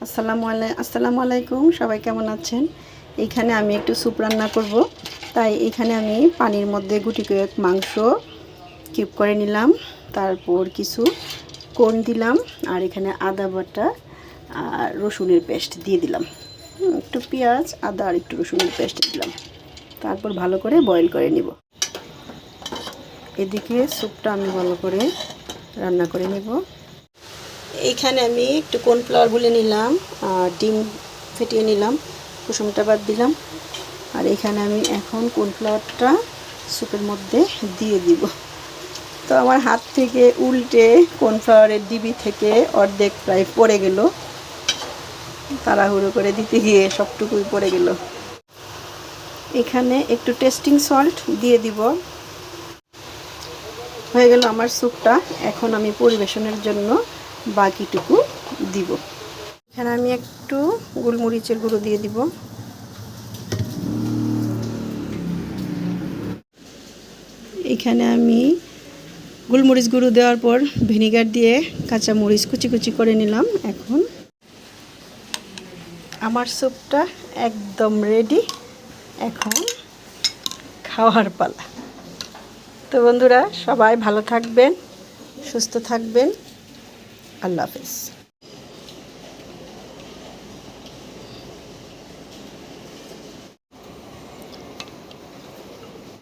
আসসালামু আলাইকুম, সবাই কেমন আছেন? এইখানে আমি একটু স্যুপ রান্না করব, তাই এইখানে আমি পানির মধ্যে গুটি কয়েক মাংস কিউব করে নিলাম, তারপর কিছু কোন দিলাম, আর এখানে আদা বাটা আর রসুনের পেস্ট দিয়ে দিলাম, একটু পেঁয়াজ আদা আর একটু রসুনের পেস্ট দিলাম, তারপর ভালো করে বয়েল করে নিব। এদিকে স্যুপটা আমি ভালো করে রান্না করে নিব। এইখানে আমি একটু কর্নফ্লাওয়ার গুলে নিলাম আর ডিম ফেটিয়ে নিলাম, কুসুমটা বাদ দিলাম, আর এখানে আমি এখন কর্নফ্লাওয়ারটা স্যুপের মধ্যে দিয়ে দিব। তো আমার হাত থেকে উল্টে কর্নফ্লাওয়ারের ডিবি থেকে অর্ধেক প্রায় পড়ে গেল, তাড়াহুড়ো করে দিতে গিয়ে সবটুকুই পড়ে গেল। এখানে একটু টেস্টিং সল্ট দিয়ে দিব। হয়ে গেল আমার স্যুপটা। এখন আমি পরিবেশনের জন্য বাকিটুকু দিব। এখানে আমি একটু গোলমরিচের গুঁড়ো দিয়ে দিব। এখানে আমি গোলমরিচ গুঁড়ো দেওয়ার পর ভিনেগার দিয়ে কাঁচা মরিচ কুচি কুচি করে নিলাম। এখন আমার স্যুপটা একদম রেডি, এখন খাওয়ার পালা। তো বন্ধুরা, সবাই ভালো থাকবেন, সুস্থ থাকবেন। আল্লাহ হাফেজ।